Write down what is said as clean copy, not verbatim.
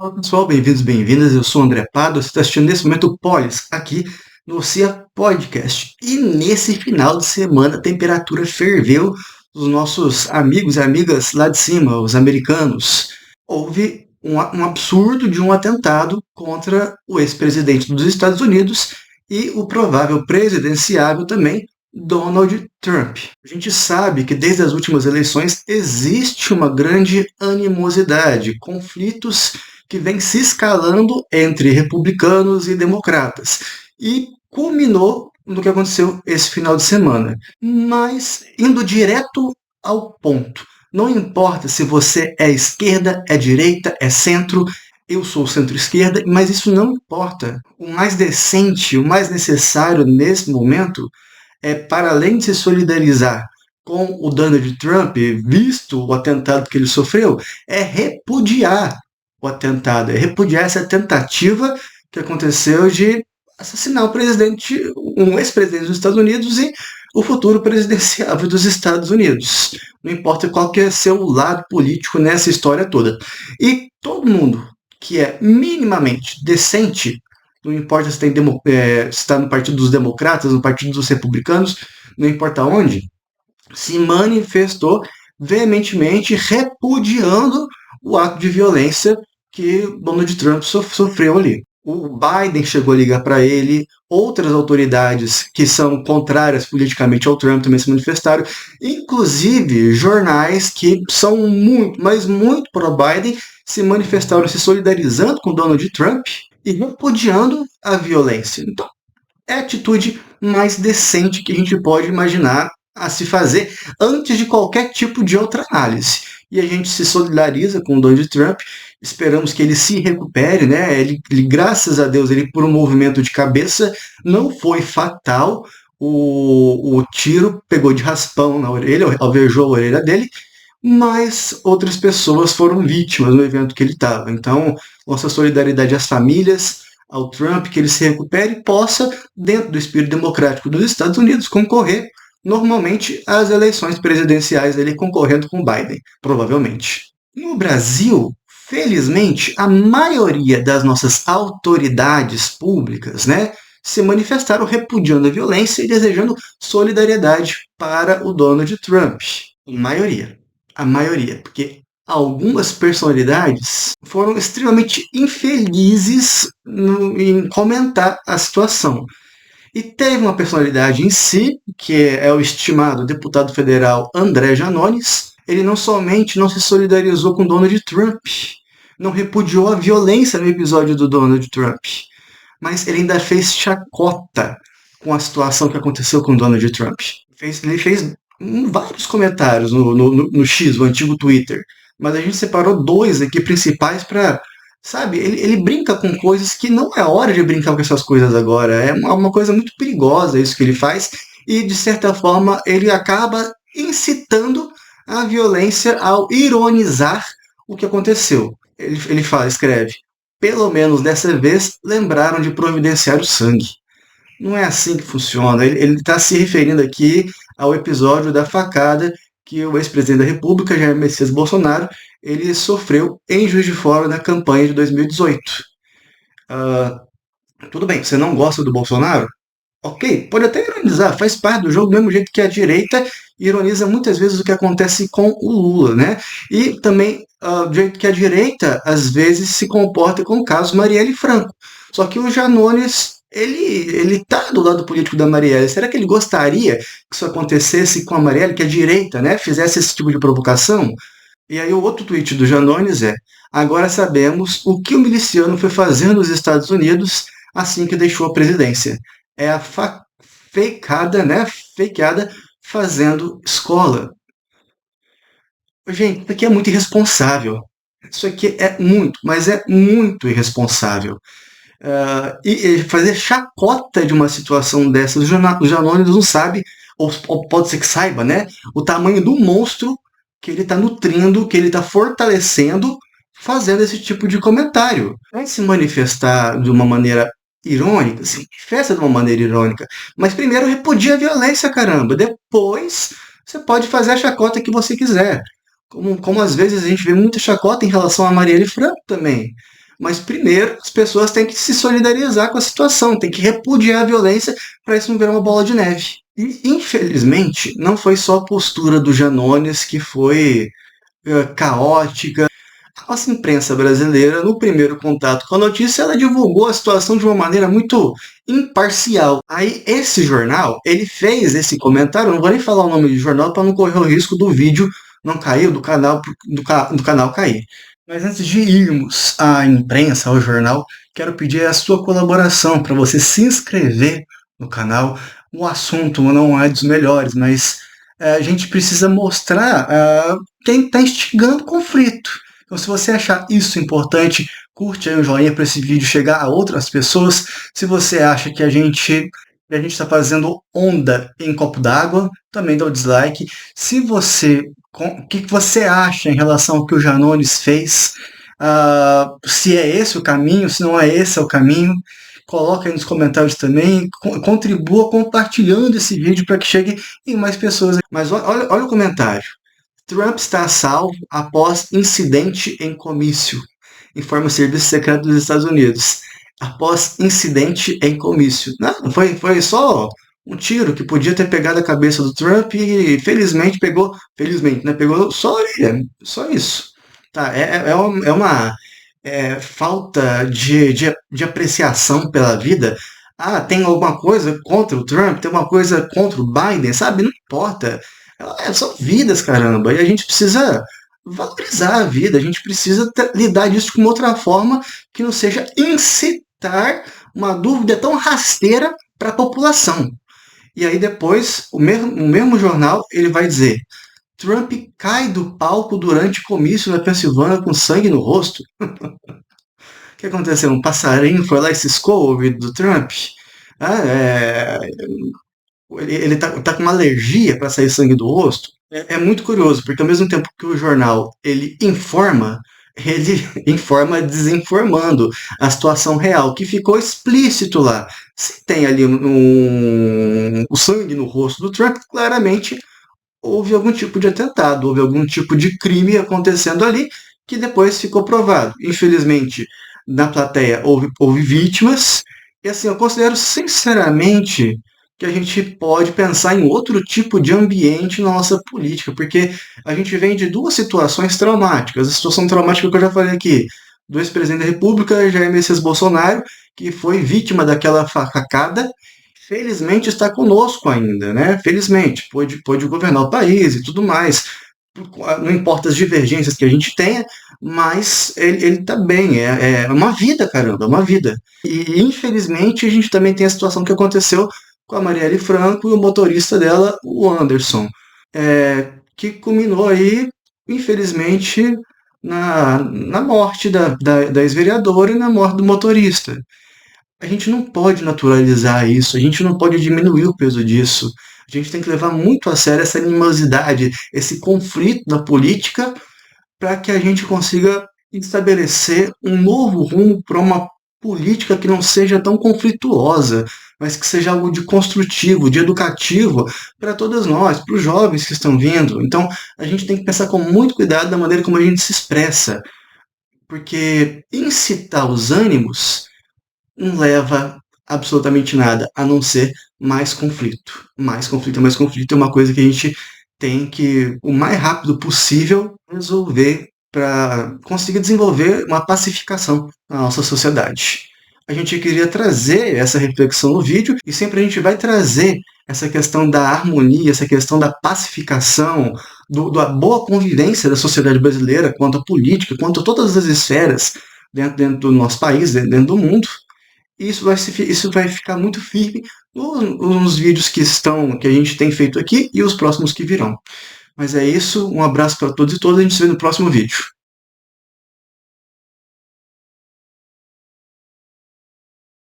Olá pessoal, bem-vindos, bem-vindas. Eu sou o André Pado, você está assistindo nesse momento o Polis, aqui no CIA Podcast. E nesse final de semana a temperatura ferveu dos nossos amigos e amigas lá de cima, os americanos. Houve um absurdo de um atentado contra o ex-presidente dos Estados Unidos e o provável presidenciável também, Donald Trump. A gente sabe que desde as últimas eleições existe uma grande animosidade, conflitos que vem se escalando entre republicanos e democratas. E culminou no que aconteceu esse final de semana. Mas indo direto ao ponto. Não importa se você é esquerda, é direita, é centro, eu sou centro-esquerda, mas isso não importa. O mais decente, o mais necessário nesse momento é, para além de se solidarizar com o Donald Trump, visto o atentado que ele sofreu, é repudiar o atentado, é repudiar essa tentativa que aconteceu de assassinar o presidente, um ex-presidente dos Estados Unidos e o futuro presidenciável dos Estados Unidos. Não importa qual que é seu lado político nessa história toda. E todo mundo que é minimamente decente, não importa se está no Partido dos Democratas, no Partido dos Republicanos, não importa onde, se manifestou veementemente repudiando o ato de violência que Donald Trump sofreu ali. O Biden chegou a ligar para ele, outras autoridades que são contrárias politicamente ao Trump também se manifestaram, inclusive jornais que são muito, mas muito pró-Biden se manifestaram se solidarizando com Donald Trump e repudiando a violência. Então, é a atitude mais decente que a gente pode imaginar a se fazer antes de qualquer tipo de outra análise. E a gente se solidariza com o Donald Trump, esperamos que ele se recupere, né? Ele, graças a Deus, ele por um movimento de cabeça não foi fatal. O tiro pegou de raspão na orelha, alvejou a orelha dele, mas outras pessoas foram vítimas no evento que ele estava. Então, nossa solidariedade às famílias, ao Trump, que ele se recupere e possa, dentro do espírito democrático dos Estados Unidos, concorrer normalmente às eleições presidenciais, ele concorrendo com Biden, provavelmente. No Brasil, felizmente, a maioria das nossas autoridades públicas, né, se manifestaram repudiando a violência e desejando solidariedade para o Donald Trump. A maioria, porque algumas personalidades foram extremamente infelizes em comentar a situação. E teve uma personalidade em si, que é o estimado deputado federal André Janones. Ele não somente não se solidarizou com Donald Trump, não repudiou a violência no episódio do Donald Trump, mas ele ainda fez chacota com a situação que aconteceu com Donald Trump. Ele fez vários comentários no X, o antigo Twitter, mas a gente separou dois aqui principais para, sabe, ele brinca com coisas que não é hora de brincar com essas coisas agora. É uma coisa muito perigosa isso que ele faz e, de certa forma, ele acaba incitando a violência ao ironizar o que aconteceu. Ele fala, escreve, pelo menos dessa vez lembraram de providenciar o sangue. Não é assim que funciona. Ele está se referindo aqui ao episódio da facada que o ex-presidente da República, Jair Messias Bolsonaro, ele sofreu em Juiz de Fora na campanha de 2018. Ah, tudo bem, você não gosta do Bolsonaro? Ok, pode até ironizar, faz parte do jogo, do mesmo jeito que a direita ironiza muitas vezes o que acontece com o Lula, né? E também do jeito que a direita, às vezes, se comporta com o caso Marielle Franco. Só que o Janones, ele tá do lado político da Marielle. Será que ele gostaria que isso acontecesse com a Marielle, que a direita, né, fizesse esse tipo de provocação? E aí o outro tweet do Janones é: agora sabemos o que o miliciano foi fazer nos Estados Unidos assim que deixou a presidência. É a fakeada, né? Fakeada fazendo escola. Gente, isso aqui é muito irresponsável. Isso aqui é muito, mas é muito irresponsável. E fazer chacota de uma situação dessas, o Janones não sabe, ou pode ser que saiba, né? O tamanho do monstro que ele está nutrindo, que ele está fortalecendo, fazendo esse tipo de comentário. Vai se manifestar de uma maneira irônica, se manifesta de uma maneira irônica, mas primeiro repudia a violência, caramba. Depois você pode fazer a chacota que você quiser. Como às vezes a gente vê muita chacota em relação a Marielle Franco também. Mas primeiro as pessoas têm que se solidarizar com a situação, têm que repudiar a violência para isso não virar uma bola de neve. E infelizmente não foi só a postura do Janones que foi caótica. A nossa imprensa brasileira, no primeiro contato com a notícia, ela divulgou a situação de uma maneira muito imparcial. Aí esse jornal, ele fez esse comentário, eu não vou nem falar o nome do jornal para não correr o risco do vídeo não cair, do canal, do canal cair. Mas antes de irmos à imprensa, ao jornal, quero pedir a sua colaboração para você se inscrever no canal. O assunto não é dos melhores, mas a gente precisa mostrar quem está instigando o conflito. Então, se você achar isso importante, curte aí o joinha para esse vídeo chegar a outras pessoas. Se você acha que a gente está fazendo onda em copo d'água, também dá o dislike. Se você, o que você acha em relação ao que o Janones fez? Se é esse o caminho, se não é esse o caminho, coloca aí nos comentários também, contribua compartilhando esse vídeo para que chegue em mais pessoas. Mas olha o comentário. Trump está a salvo após incidente em comício, informa o Serviço Secreto dos Estados Unidos. Após incidente em comício. Não, foi só um tiro que podia ter pegado a cabeça do Trump e felizmente pegou, né? Pegou só a orelha, só isso. Tá, é uma falta de apreciação pela vida. Tem alguma coisa contra o Trump, tem uma coisa contra o Biden, sabe? Não importa. São vidas, caramba. E a gente precisa valorizar a vida, a gente precisa lidar disso de uma outra forma que não seja incitar uma dúvida tão rasteira para a população. E aí depois, o mesmo jornal, ele vai dizer: Trump cai do palco durante comício na Pensilvânia com sangue no rosto. O que aconteceu? Um passarinho foi lá e ciscou o ouvido do Trump? Ele tá com uma alergia para sair sangue do rosto? É muito curioso, porque ao mesmo tempo que o jornal ele informa desinformando a situação real, que ficou explícito lá. Se tem ali o sangue no rosto do Trump, claramente houve algum tipo de atentado, houve algum tipo de crime acontecendo ali, que depois ficou provado. Infelizmente, na plateia houve vítimas, e assim, eu considero sinceramente que a gente pode pensar em outro tipo de ambiente na nossa política, porque a gente vem de duas situações traumáticas. A situação traumática que eu já falei aqui, do ex-presidente da República, Jair Messias Bolsonaro, que foi vítima daquela facada, felizmente está conosco ainda, né? Felizmente, pôde governar o país e tudo mais. Não importa as divergências que a gente tenha, mas ele está bem. É uma vida, caramba, é uma vida. E infelizmente a gente também tem a situação que aconteceu com a Marielle Franco e o motorista dela, o Anderson, que culminou aí, infelizmente, na morte da ex-vereadora e na morte do motorista. A gente não pode naturalizar isso, a gente não pode diminuir o peso disso. A gente tem que levar muito a sério essa animosidade, esse conflito na política, para que a gente consiga estabelecer um novo rumo para uma política que não seja tão conflituosa, mas que seja algo de construtivo, de educativo para todos nós, para os jovens que estão vindo. Então, a gente tem que pensar com muito cuidado da maneira como a gente se expressa, porque incitar os ânimos não leva absolutamente nada, a não ser mais conflito. Mais conflito, mais conflito é uma coisa que a gente tem que, o mais rápido possível, resolver para conseguir desenvolver uma pacificação na nossa sociedade. A gente queria trazer essa reflexão no vídeo e sempre a gente vai trazer essa questão da harmonia, essa questão da pacificação, da boa convivência da sociedade brasileira quanto à política, quanto a todas as esferas dentro do nosso país, dentro do mundo. E isso vai ficar muito firme nos vídeos que a gente tem feito aqui e os próximos que virão. Mas é isso, um abraço para todos e todas, a gente se vê no próximo vídeo.